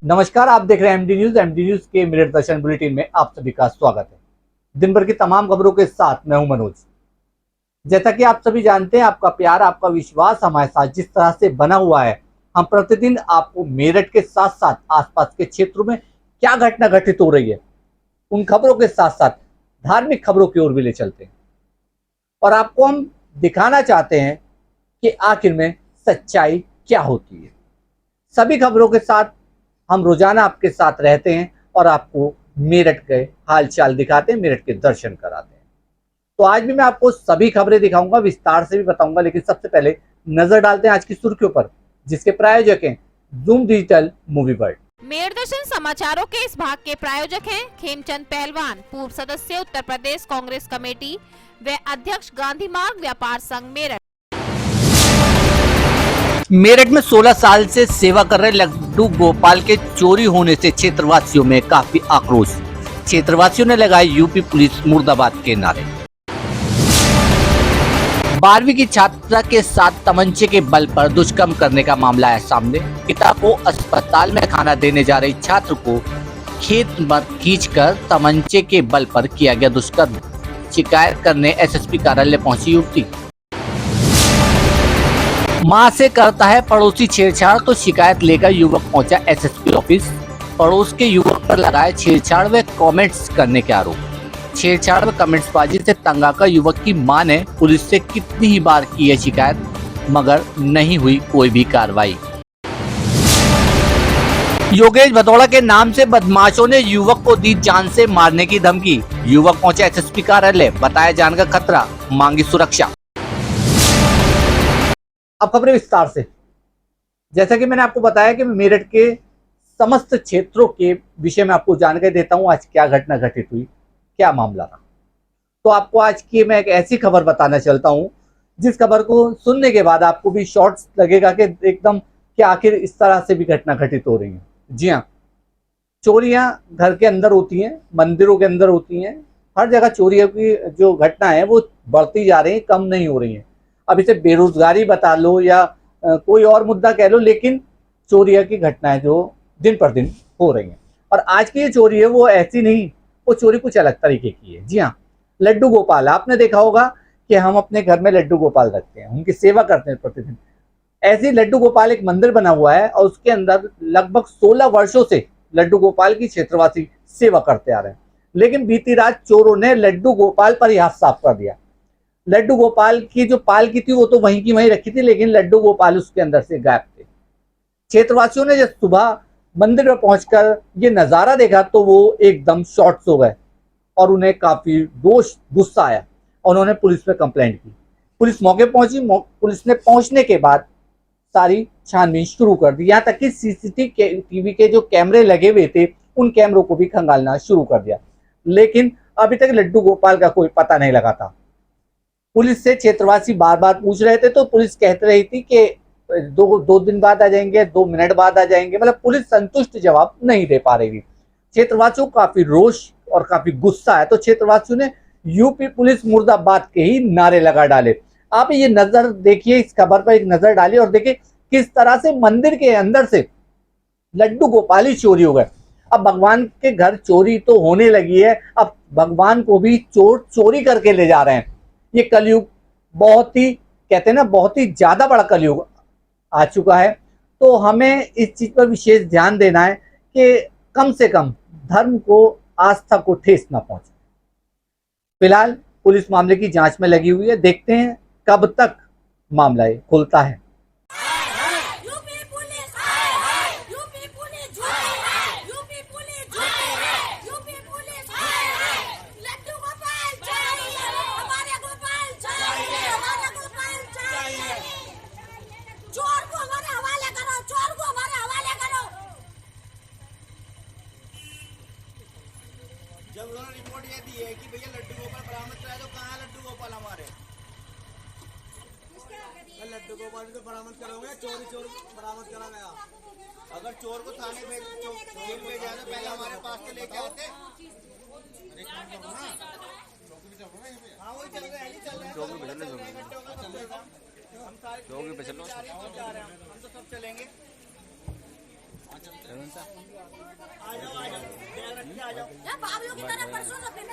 नमस्कार, आप देख रहे हैं एमडी न्यूज। एमडी न्यूज के मिनट दर्शन बुलेटिन में आप सभी का स्वागत है। दिन भर की तमाम खबरों के साथ मैं हूं मनोज। जैसा कि आप सभी जानते हैं, आपका प्यार, आपका विश्वास हमारे साथ जिस तरह से बना हुआ है, हम प्रतिदिन आपको मेरठ के साथ साथ आसपास के क्षेत्रों में क्या घटना घटित हो रही है, उन खबरों के साथ साथ धार्मिक खबरों की ओर भी ले चलते हैं और आपको हम दिखाना चाहते हैं कि आखिर में सच्चाई क्या होती है। सभी खबरों के साथ हम रोजाना आपके साथ रहते हैं और आपको मेरठ के हालचाल दिखाते हैं, मेरठ के दर्शन कराते हैं। तो आज भी मैं आपको सभी खबरें दिखाऊंगा, विस्तार से भी बताऊंगा, लेकिन सबसे पहले नजर डालते हैं आज की सुर्खियों पर, जिसके प्रायोजक हैं Zoom digital movie world. Meerut Darshan समाचारों के इस भाग के प्रायोजक हैं खेमचंद पहलवान, पूर्व सदस्य उत्तर प्रदेश कांग्रेस कमेटी व अध्यक्ष गांधी मार्ग व्यापार संघ मेरठ। मेरठ में 16 साल से सेवा कर रहे लड्डू गोपाल के चोरी होने से क्षेत्रवासियों में काफी आक्रोश। क्षेत्रवासियों ने लगाए यूपी पुलिस मुर्दाबाद के नारे। 12वीं की छात्रा के साथ तमंचे के बल पर दुष्कर्म करने का मामला है सामने। पिता को अस्पताल में खाना देने जा रही छात्र को खेत में खींचकर तमंचे के बल पर किया गया दुष्कर्म। शिकायत करने एसएसपी कार्यालय पहुंची युवती। मां से करता है पड़ोसी छेड़छाड़ तो शिकायत लेकर युवक पहुंचा एसएसपी ऑफिस। पड़ोस के युवक पर लगाए छेड़छाड़ व कमेंट्स करने के आरोप। छेड़छाड़ व कमेंट्सबाजी से तंग आकर युवक की मां ने पुलिस से कितनी ही बार की है शिकायत, मगर नहीं हुई कोई भी कार्रवाई। योगेश भदौड़ा के नाम से बदमाशों ने युवक को दी जान से मारने की धमकी। युवक पहुंचा एसएसपी कार्यालय, बताया जान का खतरा, मांगी सुरक्षा। अब खबरें विस्तार से। जैसा कि मैंने आपको बताया कि मैं मेरठ के समस्त क्षेत्रों के विषय में आपको जानकारी देता हूं, आज क्या घटना घटित हुई, क्या मामला था। तो आपको आज की मैं एक ऐसी खबर बताना चलता हूं जिस खबर को सुनने के बाद आपको भी शॉर्ट्स लगेगा कि एकदम कि आखिर इस तरह से भी घटना घटित हो रही है। जी हाँ, चोरियां घर के अंदर होती हैं, मंदिरों के अंदर होती हैं, हर जगह चोरियों की जो घटना है वो बढ़ती जा रही है, कम नहीं हो रही है। अब इसे बेरोजगारी बता लो या कोई और मुद्दा कह लो, लेकिन चोरियों की घटनाएं जो दिन पर दिन हो रही हैं। और आज की ये चोरी है वो ऐसी नहीं, वो चोरी कुछ अलग तरीके की है। जी हाँ, लड्डू गोपाल, आपने देखा होगा कि हम अपने घर में लड्डू गोपाल रखते हैं, उनकी सेवा करते हैं प्रतिदिन। ऐसे लड्डू गोपाल एक मंदिर बना हुआ है और उसके अंदर लगभग 16 वर्षों से लड्डू गोपाल की क्षेत्रवासी सेवा करते आ रहे हैं। लेकिन बीती रात चोरों ने लड्डू गोपाल पर ही हाथ साफ कर दिया। लड्डू गोपाल की जो पालकी थी वो तो वहीं की वहीं रखी थी, लेकिन लड्डू गोपाल उसके अंदर से गायब थे। क्षेत्रवासियों ने जब सुबह मंदिर में पहुंचकर ये नजारा देखा तो वो एकदम शॉक्स हो गए और उन्हें काफी रोष, गुस्सा आया और उन्होंने पुलिस में कंप्लेंट की। पुलिस मौके पहुंची। पुलिस ने पहुंचने के बाद सारी छानबीन शुरू कर दी। यहाँ तक कि सीसीटीवी के जो कैमरे लगे हुए थे उन कैमरों को भी खंगालना शुरू कर दिया, लेकिन अभी तक लड्डू गोपाल का कोई पता नहीं लगा था। पुलिस से क्षेत्रवासी बार बार पूछ रहे थे तो पुलिस कहती रही थी कि दो दिन बाद आ जाएंगे, 2 मिनट बाद आ जाएंगे, मतलब पुलिस संतुष्ट जवाब नहीं दे पा रही थी। क्षेत्रवासियों को काफी रोष और काफी गुस्सा है तो क्षेत्रवासियों ने यूपी पुलिस मुर्दाबाद के ही नारे लगा डाले। आप ये नजर देखिए, इस खबर पर एक नजर डालिए और देखिए किस तरह से मंदिर के अंदर से लड्डू गोपाल ही चोरी हो गए। अब भगवान के घर चोरी तो होने लगी है, अब भगवान को भी चोर चोरी करके ले जा रहे हैं। ये कलयुग बहुत ही, कहते हैं ना, बहुत ही ज्यादा बड़ा कलयुग आ चुका है। तो हमें इस चीज पर विशेष ध्यान देना है कि कम से कम धर्म को, आस्था को ठेस ना पहुंचे। फिलहाल पुलिस मामले की जांच में लगी हुई है, देखते हैं कब तक मामला खुलता है। जब उन्होंने रिपोर्ट ये दी है कि भैया लड्डू गोपाल बरामद कराए तो कहाँ लड्डू गोपाल हमारे? लड्डू गोपाल को बरामद करोगे, चोर बरामद करा गया। अगर चोर को थाने जेल भेजा तो पहले हमारे पास तो लेके आते। हाँ वही चल रहे हैं, चल रहे हैं, हम तो सब चलेंगे। बाबलों की तरह परसों से फिर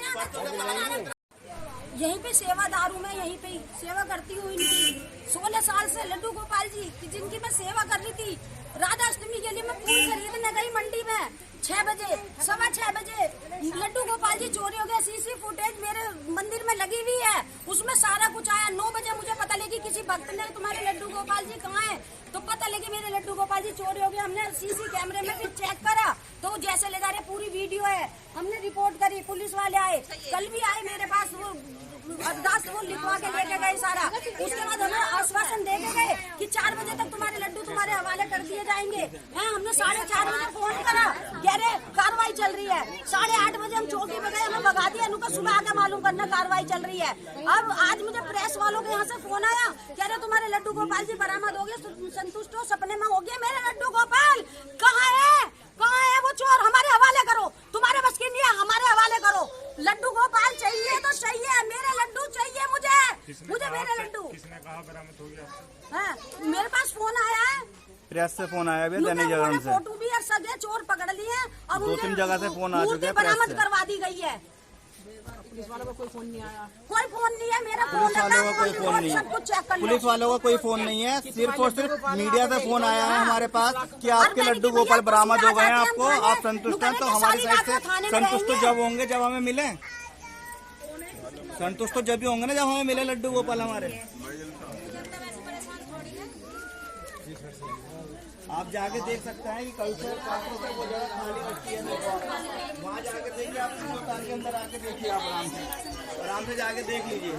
यहीं पे सेवादार हूँ मैं, यहीं पे सेवा करती हूँ इनकी 16 साल से। लड्डू गोपाल जी की जिनकी मैं सेवा कर रही थी, राधा अष्टमी के लिए मैं फूल खरीदने गई मंडी में 6 बजे, 6:15 बजे लड्डू गोपाल जी चोरी हो गया। सीसी फुटेज मेरे मंदिर में लगी हुई है, उसमें सारा कुछ आया। 9 बजे मुझे पता लगी किसी भक्त ने तुम्हारे लड्डू गोपाल जी कहाँ है, तो पता लगी मेरे लड्डू गोपाल जी चोरी हो गया। हमने सीसी कैमरे में भी चेक करा तो जैसे लगा रहे पूरी वीडियो है, हमने रिपोर्ट करी, पुलिस वाले आए, कल भी आए मेरे पास, वो अरदास वो लिखवा के लेके गए सारा। उसके बाद हमें आश्वासन दे के गए कि 4 बजे तक तुम्हारे लड्डू तुम्हारे हवाले कर दिए जाएंगे। हैं, हमने 4:30 बजे फोन करा, कह रहे कार्रवाई चल रही है। 8:30 बजे हम चौकी पे गए, हमें भगा दिया। उनको सुबह आके मालूम करना कार्रवाई चल रही है। अब आज मुझे प्रेस वालों के यहाँ से फोन आया, कह रहे तुम्हारे लड्डू गोपाल जी बरामद हो गए, संतुष्ट हो, सपने में हो गया। मेरे लड्डू गोपाल कहाँ है, कहाँ है वो चोर? हमारे हवाले करो, तुम्हारे बस की नहीं है, हमारे हवाले करो। लड्डू गोपाल चाहिए तो चाहिए, मेरे लड्डू चाहिए मुझे मेरे लड्डू। किसने कहा बरामद हो गया? हाँ, मेरे पास फोन आया है, प्रेस से फोन आया भी दैनिक जागरण से, फोटो भी है, सब है, चोर पकड़ लिए हैं और 2-3 जगह से फोन आ चुके हैं, बरामद करवा दी गई है। पुलिस वालों का कोई फोन नहीं आया, कोई फोन नहीं है, मेरा फोन पुलिस वालों का कोई फोन नहीं है, पुलिस वालों का कोई फोन नहीं है। सिर्फ और सिर्फ मीडिया से फोन आया है हमारे पास कि आपके लड्डू गोपाल बरामद हो गए हैं, आपको आप संतुष्ट हैं? तो हमारी साइड से संतुष्ट तो जब होंगे जब हमें मिले, संतुष्ट तो जब भी होंगे ना जब हमें मिले लड्डू गोपाल हमारे। आप जाके देख सकते हैं कि कल से वो जगह खाली रखी है, वहाँ जाके देखिए, आप दुकान के अंदर आके देखिए, आप आराम से जाके देख लीजिए।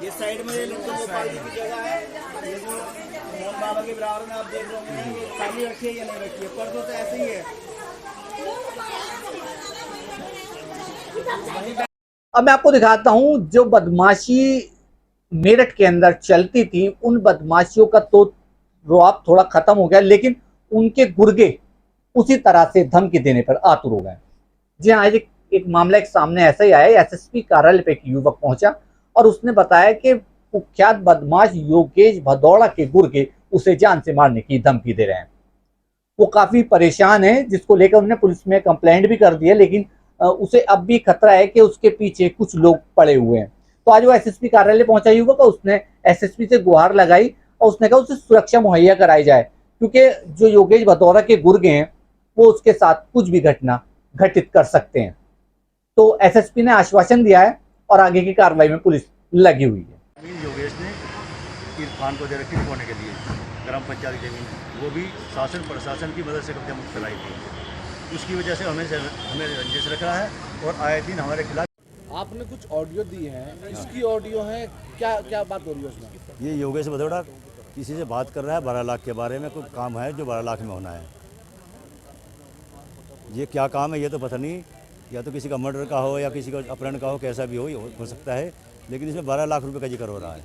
ये साइड में ये लड्डू गोपाल जी की जगह है, ये जो मोहन बाबा के बराबर में आप देख रहे हैं, ये खाली रखी है या नहीं रखी है? परसों तो ऐसे ही है। अब मैं आपको दिखाता हूं जो बदमाशी मेरठ के अंदर चलती थी, उन बदमाशियों का तो रुआब थोड़ा खत्म हो गया, लेकिन उनके गुर्गे उसी तरह से धमकी देने पर आतुर हो गए। जी हाँ, आज एक मामला एक सामने ऐसा ही आया। एसएसपी कार्यालय पे एक युवक पहुंचा और उसने बताया कि कुख्यात बदमाश योगेश भदौड़ा के गुर्गे उसे जान से मारने की धमकी दे रहे हैं। वो काफी परेशान है, जिसको लेकर उन्होंने पुलिस में कंप्लेंट भी कर दी है, लेकिन उसे अब भी खतरा है कि उसके पीछे कुछ लोग पड़े हुए हैं। तो आज वो एसएसपी कार्यालय पहुंचा युवक, उसने एसएसपी से गुहार लगाई और उसने कहा उसे सुरक्षा मुहैया कराई जाए, क्योंकि जो योगेश भदौड़ा के गुर्गे हैं वो उसके साथ कुछ भी घटना घटित कर सकते हैं। तो एसएसपी ने आश्वासन दिया है और आगे की कार्रवाई में पुलिस लगी हुई है। योगेश ने इरफान को दे रखी खोने के लिए ग्राम पंचायत की जमीन, वो भी शासन प्रशासन की मदद से कब्जा मुक्त कराई थी। उसकी वजह से हमें रंजिश रख रहा है और आए दिन हमारे खिलाफ। आपने कुछ ऑडियो दी है, इसकी ऑडियो है, क्या बात हो रही है उसमें? ये योगेश भदौड़ा किसी से बात कर रहा है 12 लाख के बारे में, कोई काम है जो 12 लाख में होना है। ये क्या काम है ये तो पता नहीं, या तो किसी का मर्डर का हो या किसी का अपहरण का हो, कैसा भी हो सकता है, लेकिन इसमें 12 लाख रुपए का जिक्र हो रहा है,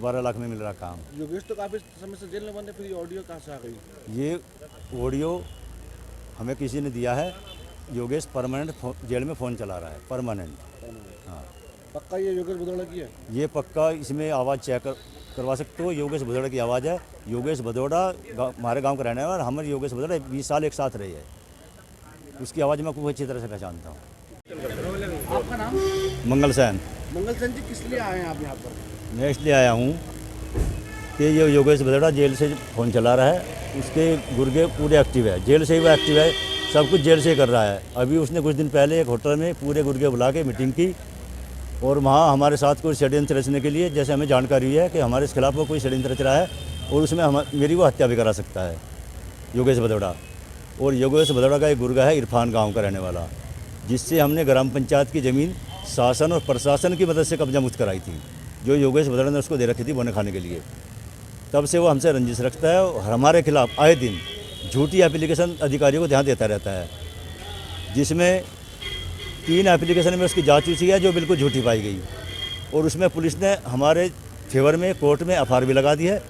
12 लाख में मिल रहा काम। योगेश तो काफी समय से जेल में बंद है, फिर ये ऑडियो कहाँ से आ गई? ये ऑडियो हमें किसी ने दिया है। योगेश परमानेंट जेल में फ़ोन चला रहा है, परमानेंट। हाँ, पक्का ये योगेश भदौड़ा की है? ये पक्का, इसमें आवाज़ चेक करवा सकते हो, योगेश भदौड़ा की आवाज़ है। योगेश भदौड़ा हमारे गांव का रहने वाला, हमारे योगेश भदौड़ा 20 साल एक साथ रही है, उसकी आवाज़ मैं खूब अच्छी तरह से पहचानता हूँ। आपका नाम? मंगल सेन। मंगल सेन जी, किस लिए आए हैं आप यहाँ पर? मैं इसलिए आया हूँ कि ये योगेश भदौड़ा जेल से फ़ोन चला रहा है, उसके गुर्गे पूरे एक्टिव है, जेल से ही वो एक्टिव है, सब कुछ जेल से ही कर रहा है। अभी उसने कुछ दिन पहले एक होटल में पूरे गुर्गे बुला के मीटिंग की और वहाँ हमारे साथ कोई षड्यंत्र रचने के लिए, जैसे हमें जानकारी हुई है कि हमारे खिलाफ वो कोई षड्यंत्र रच रहा है और उसमें मेरी वो हत्या भी करा सकता है योगेश भदौड़ा। और योगेश भदौड़ा का एक गुर्गा है इरफान गाँव का रहने वाला, जिससे हमने ग्राम पंचायत की ज़मीन शासन और प्रशासन की मदद से कब्जा मुक्त कराई थी, जो योगेश भदौड़ा ने उसको दे रखी थी बोने खाने के लिए। तब से वो हमसे रंजिश रखता है और हमारे खिलाफ आए दिन झूठी एप्लीकेशन अधिकारियों को ध्यान देता रहता है, जिसमें 3 एप्लीकेशन में उसकी जांच हुई है जो बिल्कुल झूठी पाई गई, और उसमें पुलिस ने हमारे फेवर में कोर्ट में एफआईआर भी लगा दी है,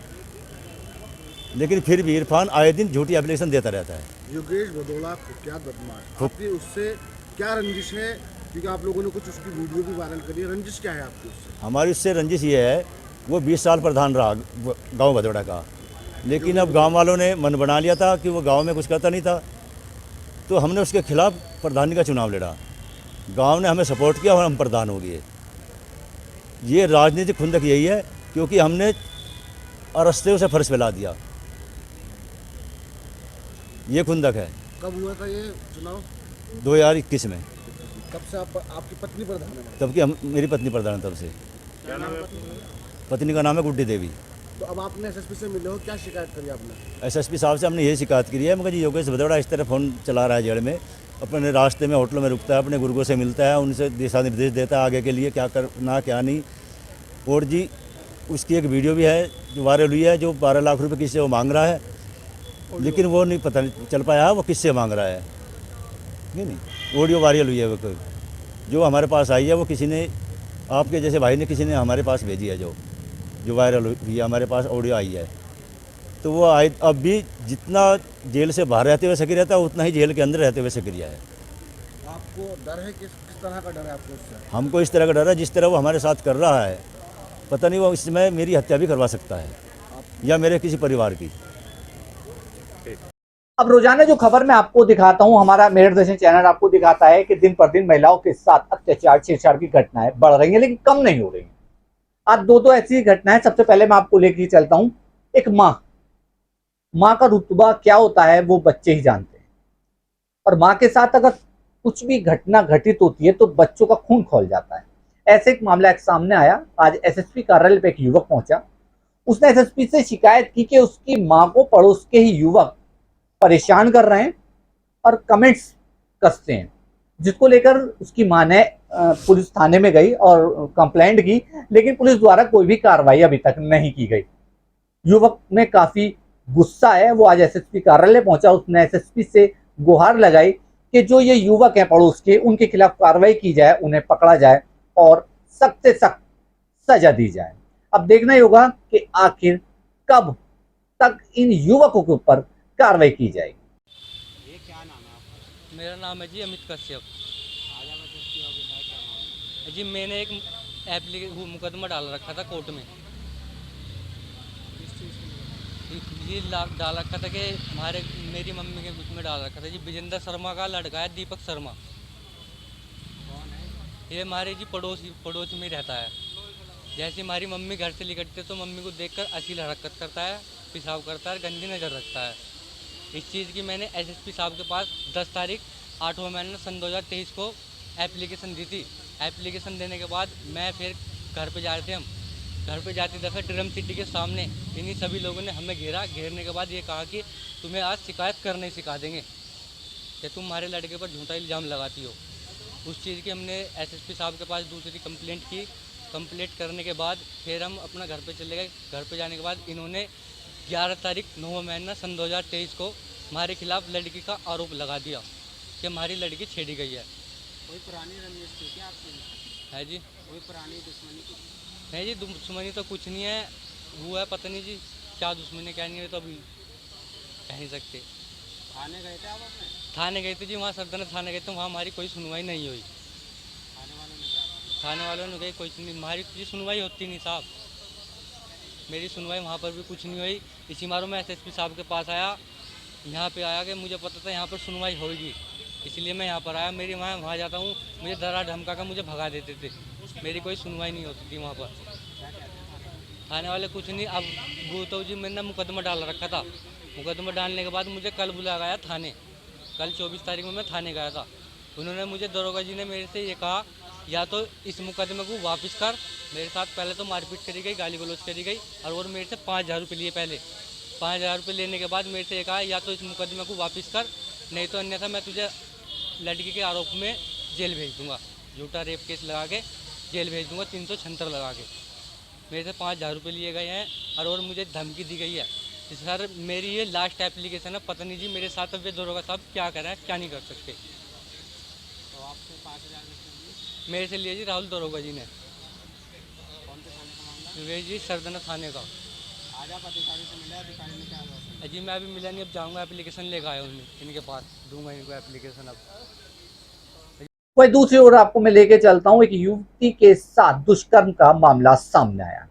लेकिन फिर भी इरफान आए दिन झूठी एप्लीकेशन देता रहता है। योगेश भदौड़ा कुख्यात बदमाश, आपकी उससे क्या रंजिश है? क्योंकि आप लोगों ने कुछ उसकी वीडियो भी वायरल करी है, रंजिश क्या है आपकी उससे? हमारी उससे रंजिश ये है, वो 20 साल प्रधान रहा गाँव भदौड़ा का, लेकिन अब गांव वालों ने मन बना लिया था कि वो गांव में कुछ करता नहीं था, तो हमने उसके खिलाफ प्रधानी का चुनाव लड़ा। गांव ने हमें सपोर्ट किया और हम प्रधान हो गए। ये राजनीतिक खुंदक यही है, क्योंकि हमने अरस्ते से फर्श फैला दिया। ये खुंदक है। कब हुआ था ये चुनाव? 2021 में। तब से आपकी पत्नी प्रधान है? तब की मेरी पत्नी प्रधान है तब से। क्या नाम है? पत्नी का नाम है गुड्डी देवी। तो अब आपने एसएसपी से मिले हो, क्या शिकायत करी आपने? एसएसपी साहब से हमने यही शिकायत की है, मगर जी योगेश भदौड़ा इस तरह फ़ोन चला रहा है जेल में, अपने रास्ते में होटलों में रुकता है, अपने गुर्गों से मिलता है, उनसे दिशा निर्देश देता है आगे के लिए क्या करना क्या नहीं। और जी उसकी एक वीडियो भी है जो वायरल हुई है, जो 12 लाख रुपए किससे वो मांग रहा है, लेकिन वो नहीं पता चल पाया वो किससे मांग रहा है। नहीं ऑडियो वायरल हुई है वो, जो हमारे पास आई है वो किसी ने, आपके जैसे भाई ने किसी ने हमारे पास भेजी है, जो वायरल हुई है हमारे पास ऑडियो आई है। तो वो आई अब भी जितना जेल से बाहर रहते हुए सक्रिय रहता है, उतना ही जेल के अंदर रहते हुए सक्रिय है। आपको डर है? किस तरह का डर है आपको उससे? हमको इस तरह का डर है, जिस तरह वो हमारे साथ कर रहा है, पता नहीं वो इसमें मेरी हत्या भी करवा सकता है या मेरे किसी परिवार की। अब रोजाना जो खबर मैं आपको दिखाता हूं, हमारा मेरठ दर्शन चैनल आपको दिखाता है कि दिन पर दिन महिलाओं के साथ अत्याचार छेड़छाड़ की घटनाएं बढ़ रही हैं, लेकिन कम नहीं हो रही हैं। आज दो ऐसी घटनाएं सबसे पहले मैं आपको लेकर चलता हूं। एक माँ का रुतबा क्या होता है वो बच्चे ही जानते हैं, और माँ के साथ अगर कुछ भी घटना घटित होती है तो बच्चों का खून खौल जाता है। ऐसे एक मामला एक सामने आया। आज एसएसपी कार्यालय पे एक युवक पहुंचा। उसने एसएसपी से शिकायत की कि उसकी माँ को पड़ोस के ही युवक परेशान कर रहे हैं और कमेंट्स कसते हैं, जिसको लेकर उसकी मां ने पुलिस थाने में गई और कंप्लेंट की, लेकिन पुलिस द्वारा कोई भी कार्रवाई अभी तक नहीं की गई। युवक में काफी गुस्सा है, वो आज एसएसपी कार्यालय पहुंचा। उसने एसएसपी से गुहार लगाई कि जो ये युवक हैं पड़ोस के, उनके खिलाफ कार्रवाई की जाए, उन्हें पकड़ा जाए और सख्त से सख्त सजा दी जाए। अब देखना ही होगा कि आखिर कब तक इन युवकों के ऊपर कार्रवाई की जाएगी। ये क्या नाम है आपका? मेरा नाम है जी अमित कश्यप। जी मैंने एक मुकदमा डाल रखा था कोर्ट में। ये डाल रखा था कि मेरी मम्मी के उसमें डाल रखा था जी। विजेंद्र शर्मा का लड़का है दीपक शर्मा। ये हमारे जी पड़ोस में रहता है। जैसे हमारी मम्मी घर से निकलते तो मम्मी को देखकर अश्लील हरकत करता है, पेशाब करता है, गंदी नज़र रखता है। इस चीज़ की मैंने एसएसपी साहब के पास 10 तारीख 8वां महीना सन 2023 को एप्लीकेशन दी थी। एप्लीकेशन देने के बाद मैं फिर घर पे जा रहे थे। हम घर पे जाते दफ़े ड्रम सिटी के सामने इन्हीं सभी लोगों ने हमें घेरने के बाद ये कहा कि तुम्हें आज शिकायत करने सिखा देंगे कि तुम हमारे लड़के पर झूठा इल्ज़ाम लगाती हो। उस चीज़ की हमने एसएसपी साहब के पास दूसरी कंप्लेंट की। कंप्लेंट करने के बाद फिर हम अपना घर पे चले गए। घर पे जाने के बाद इन्होंने 11 तारीख 9वां महीना सन 2023 को हमारे खिलाफ लड़की का आरोप लगा दिया कि हमारी लड़की छेड़ी गई है। कोई पुरानी रंजिश थी क्या आपकी? है जी। कोई पुरानी दुश्मनी की? नहीं जी, दुश्मनी तो कुछ नहीं है। वो है पता नहीं जी क्या दुश्मनी क्या नहीं है, तो अभी कह नहीं सकते। थाने गए थे आप अपने? थाने गए थे जी, वहाँ सरदन थाने गए थे, वहाँ हमारी कोई सुनवाई नहीं हुई। थाने वालों ने क्या कहा? थाने वालों ने कही कोई हमारी जी सुनवाई होती नहीं साहब। मेरी सुनवाई वहाँ पर भी कुछ नहीं हुई। इसी मारो मैं एसएसपी साहब के पास आया, यहाँ पे आया कि मुझे पता था यहाँ पर सुनवाई होगी, इसलिए मैं यहाँ पर आया। मेरी वहाँ जाता हूँ, मुझे डरा धमका कर मुझे भगा देते थे। मेरी कोई सुनवाई नहीं होती थी वहाँ पर। थाने वाले कुछ नहीं। अब वो तो जी मैंने मुकदमा डाल रखा था। मुकदमा डालने के बाद मुझे कल बुलाया गया थाने। कल 24 तारीख में मैं थाने गया था। उन्होंने मुझे दरोगा जी ने मेरे से ये कहा, या तो इस मुकदमे को वापस कर। मेरे साथ पहले तो मारपीट करी गई, गाली गलौज करी गई, और मेरे से 5000 रुपये लिए। पहले 5000 रुपये लेने के बाद मेरे से ये कहा, या तो इस मुकदमे को वापस कर, नहीं तो अन्यथा मैं तुझे लड़की के आरोप में जेल भेज दूँगा। झूठा रेप केस लगा के जेल भेज दूँगा, 376 लगा के। मेरे से 5000 रुपये लिए गए हैं, और मुझे धमकी दी गई है। सर मेरी ये लास्ट एप्लीकेशन है, पता नहीं जी मेरे साथ अब ये दरोगा साहब क्या कर रहे हैं, क्या नहीं कर सकते। तो आपसे 5000 रुपये मेरे से लिए जी राहुल दरोगा जी ने। कौन से थाने का मामला? वे जी सरदना थाने का। आज आप अधिकारी से मिले, अधिकारी ने क्या आश्वासन? जी मैं अभी मिला नहीं, अब जाऊँगा एप्लीकेशन लेकर आया हूँ इनके पास, दूंगा इनको एप्लीकेशन अब। वही दूसरी ओर आपको मैं लेके चलता हूं। एक युवती के साथ दुष्कर्म का मामला सामने आया।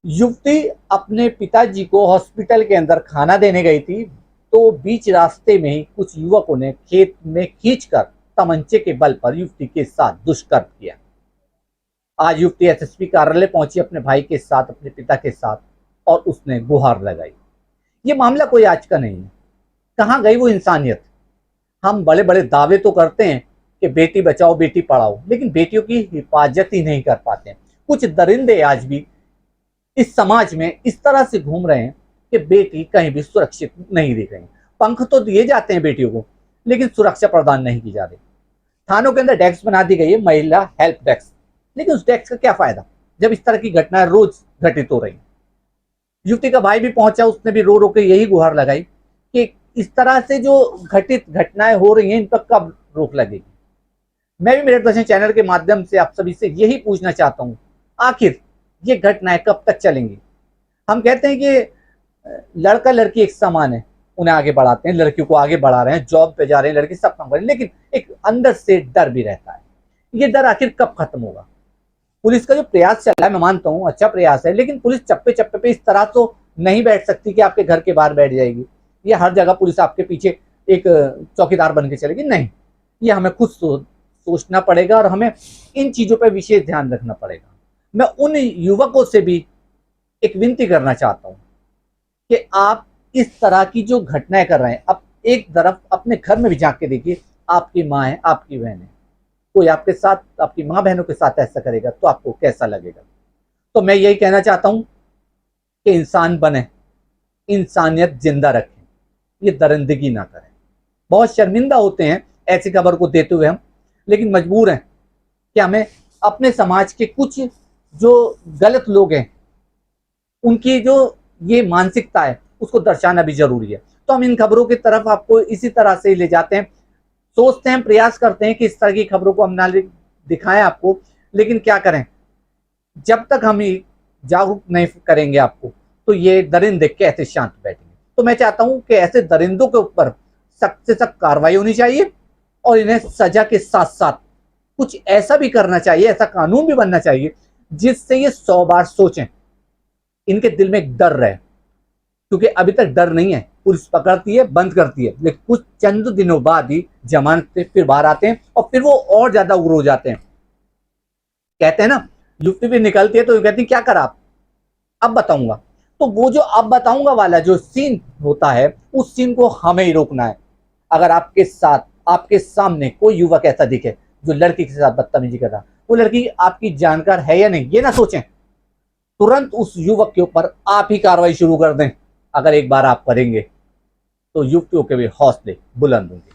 युवती अपने पिताजी को हॉस्पिटल के अंदर खाना देने गई थी, तो बीच रास्ते में ही कुछ युवकों ने खेत में खींचकर तमंचे के बल पर युवती के साथ दुष्कर्म किया। आज युवती एसएसपी कार्यालय पहुंची अपने भाई के साथ, अपने पिता के साथ, और उसने गुहार लगाई। ये मामला कोई आज का नहीं है। कहाँ गई वो इंसानियत? हम बड़े बड़े दावे तो करते हैं कि बेटी बचाओ बेटी पढ़ाओ, लेकिन बेटियों की हिफाजत ही नहीं कर पाते हैं। कुछ दरिंदे आज भी इस समाज में इस तरह से घूम रहे हैं कि बेटी कहीं भी सुरक्षित नहीं दिख रही। पंख तो दिए जाते हैं बेटियों को, लेकिन सुरक्षा प्रदान नहीं की जा रही। थानों के अंदर डेस्क बना दी गई है, महिला हेल्प डेस्क, लेकिन उस डेस्क का क्या फायदा जब इस तरह की घटनाएं रोज घटित हो रही। युवती का भाई भी पहुंचा, उसने भी रो रो के यही गुहार लगाई कि इस तरह से जो घटित घटनाएं हो रही हैं, इन पर कब रोक लगेगी। मैं भी मेरठ दर्शन चैनल के माध्यम से आप सभी से यही पूछना चाहता हूं, आखिर ये घटनाएं कब तक चलेंगी? हम कहते हैं कि लड़का लड़की एक समान है, उन्हें आगे बढ़ाते हैं, लड़कियों को आगे बढ़ा रहे हैं, जॉब पे जा रहे हैं, लड़की सब काम कर रहे हैं, लेकिन एक अंदर से डर भी रहता है। ये डर आखिर कब खत्म होगा? पुलिस का जो प्रयास चल रहा है, मैं मानता हूं अच्छा प्रयास है, लेकिन पुलिस चप्पे चप्पे पे इस तरह तो नहीं बैठ सकती कि आपके घर के बाहर बैठ जाएगी, या हर जगह पुलिस आपके पीछे एक चौकीदार बन के चलेगी। नहीं, ये हमें खुद सोचना पड़ेगा और हमें इन चीजों पर विशेष ध्यान रखना पड़ेगा। मैं उन युवकों से भी एक विनती करना चाहता हूं कि आप इस तरह की जो घटनाएं कर रहे हैं, अब एक तरफ अपने घर में भी झांक के देखिए, आपकी माँ है, आपकी बहन है, कोई आपके साथ, आपकी माँ बहनों के साथ ऐसा करेगा तो आपको कैसा लगेगा? तो मैं यही कहना चाहता हूं कि इंसान बने, इंसानियत जिंदा रखें, ये दरिंदगी ना करें। बहुत शर्मिंदा होते हैं ऐसी खबर को देते हुए हम, लेकिन मजबूर हैं कि हमें अपने समाज के कुछ जो गलत लोग हैं उनकी जो ये मानसिकता है उसको दर्शाना भी जरूरी है। तो हम इन खबरों की तरफ आपको इसी तरह से ले जाते हैं, सोचते हैं, प्रयास करते हैं कि इस तरह की खबरों को हम ना दिखाएं आपको, लेकिन क्या करें, जब तक हम जागरूक नहीं करेंगे आपको, तो ये दरिंदे कैसे शांत बैठेंगे। तो मैं चाहता हूं कि ऐसे दरिंदों के ऊपर सख्त से सख्त कार्रवाई होनी चाहिए और इन्हें सजा के साथ साथ कुछ ऐसा भी करना चाहिए, ऐसा कानून भी बनना चाहिए जिससे ये 100 बार सोचें, इनके दिल में एक डर रहे, क्योंकि अभी तक डर नहीं है। पुलिस पकड़ती है, बंद करती है, लेकिन कुछ चंद दिनों बाद ही जमानत से फिर बाहर आते हैं और फिर वो और ज्यादा उग्र हो जाते हैं। कहते हैं ना, युवती भी निकलती है तो कहती क्या करा आप, अब बताऊंगा। तो वो जो अब बताऊंगा वाला जो सीन होता है, उस सीन को हमें ही रोकना है। अगर आपके साथ, आपके सामने कोई युवक ऐसा दिखे जो लड़की के साथ बदतमीजी कर रहा, वो लड़की आपकी जानकार है या नहीं, ये ना सोचें, तुरंत उस युवक के ऊपर आप ही कार्रवाई शुरू कर दें। अगर एक बार आप करेंगे तो युवतियों के भी हौसले बुलंद होंगे।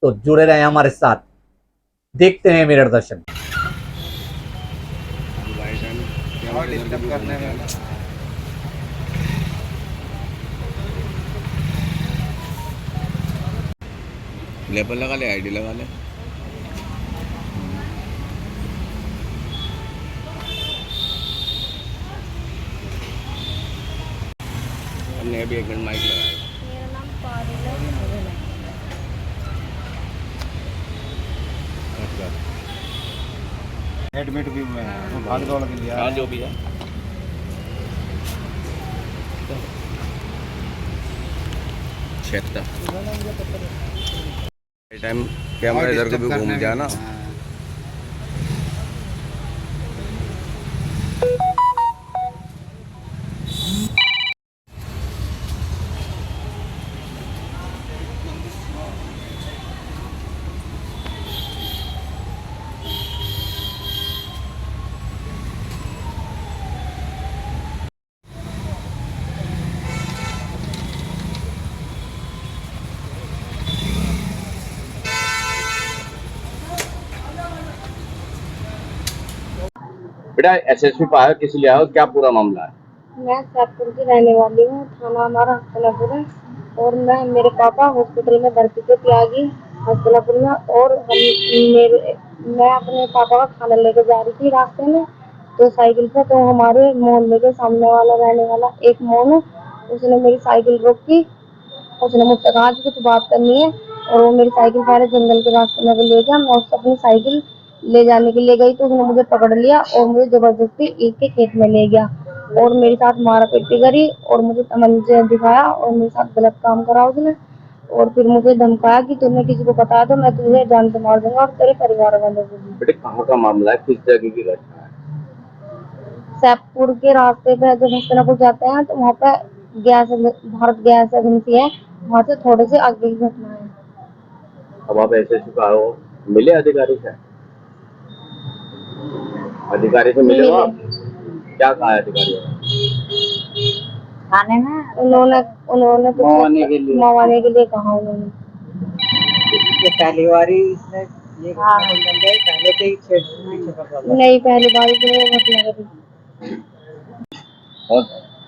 तो जुड़े रहें हमारे साथ, देखते हैं मेरठ दर्शन। लेबल लगा ले, आईडी लगा ले। हमने अभी 1 मिनट माइक लगाया। मेरा नाम पारुल है। एडमिट भी हुए हैं, भाग दौड़ के लिए हाँ, जो भी है। टाइम कैमरा इधर को भी घूम गया ना। बेटा एसएसपी पाया, किस लिए आया, क्या पूरा मामला है? मैं सैदपुर की रहने वाली हूँ। थाना हमारा हस्तलापुर है और मेरे पापा हॉस्पिटल में भर्ती थे, त्यागी हस्तलापुर में। और मैं अपने पापा का खाना लेके जा रही थी रास्ते में, तो साइकिल पे, तो हमारे मोहल्ले के सामने वाला रहने वाला एक मोहन, उसने मेरी साइकिल रोकी। उसने मुझसे कहा कि कुछ बात करनी है, और वो मेरी साइकिल पहले जंगल के रास्ते में ले गया। मैं उससे अपनी साइकिल ले जाने के लिए गई तो उसने मुझे पकड़ लिया और मुझे जबरदस्ती ईंट के खेत में ले गया। और मेरे साथ मारापीटी करी और मुझे तमंचा दिखाया और मेरे साथ गलत काम करा उसने। और फिर मुझे धमकाया कि तूने किसी को बताया तो मैं तुझे जान से मार दूंगा और तेरे परिवार वालों को भी। बेटे कहाँ का मामला है, किस जगह की घटना है? सैदपुर के रास्ते पे जब हस्तिनापुर जाते हैं तो वहाँ पे भारत गैस एजेंसी है, वहाँ से थोड़े से आगे की घटना है। अब आप एसएसपी का हो, मिले अधिकारी से? अधिकारी से मिले हो आप? क्या कहा है अधिकारी ने? थाने में उन्होंने मवाने के लिए कहा उन्होंने। ये पहली बारी इसने ये पहले से ही नहीं, पहली बार घटना करी। और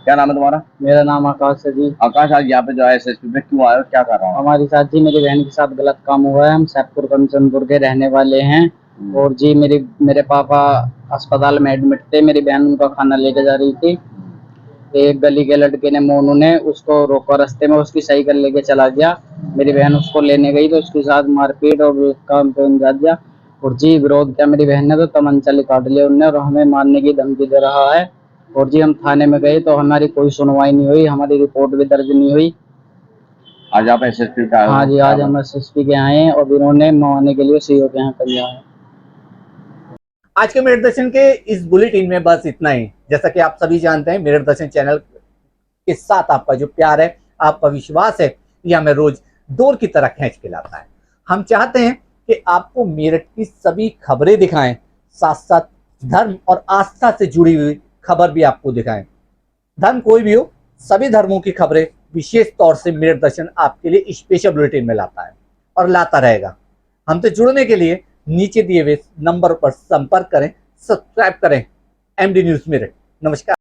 क्या नाम है तुम्हारा? मेरा नाम आकाश है जी। आकाश, आज यहाँ पे जो है एसएसपी पे क्यों आए हो, क्या कर रहा हूँ? हमारे साथ जी मेरी बहन के साथ गलत काम हुआ है। हम सैदपुर कंचनपुर के रहने वाले हैं और जी मेरे पापा अस्पताल में एडमिट थे। मेरी बहन उनका खाना लेके जा रही थी। एक गली के लड़के ने मोनू ने उसको रोका रास्ते में, उसकी साइकिल लेके चला गया। मेरी बहन उसको लेने गई तो उसके साथ मारपीट और काम पे अंजाम दिया और जी विरोध किया। मेरी बहन ने तो तमंचा निकाल लिया उनने और हमें मारने की धमकी दे रहा है। और जी हम थाने में गए तो हमारी कोई सुनवाई नहीं हुई, हमारी रिपोर्ट भी दर्ज नहीं हुई। आज आप एसएसपी का आए हो? हाँ जी, आज हम एसएसपी के आए हैं और इन्होंने मवाने के लिए सीओ के यहाँ कर लिया है। आज के मेरठ दर्शन के इस बुलेटिन में बस इतना ही। जैसा कि आप सभी जानते हैं, मेरठ दर्शन चैनल के साथ आपका जो प्यार है, आपका विश्वास है, ये हमें रोज डोर की तरह खींच के लाता है। हम चाहते हैं कि आपको मेरठ की सभी खबरें दिखाएं, साथ साथ धर्म और आस्था से जुड़ी हुई खबर भी आपको दिखाएं। धर्म कोई भी हो, सभी धर्मों की खबरें विशेष तौर से मेरठ दर्शन आपके लिए स्पेशल बुलेटिन में लाता है और लाता रहेगा। हमसे जुड़ने के लिए नीचे दिए हुए नंबर पर संपर्क करें, सब्सक्राइब करें एमडी न्यूज मेरठ। नमस्कार।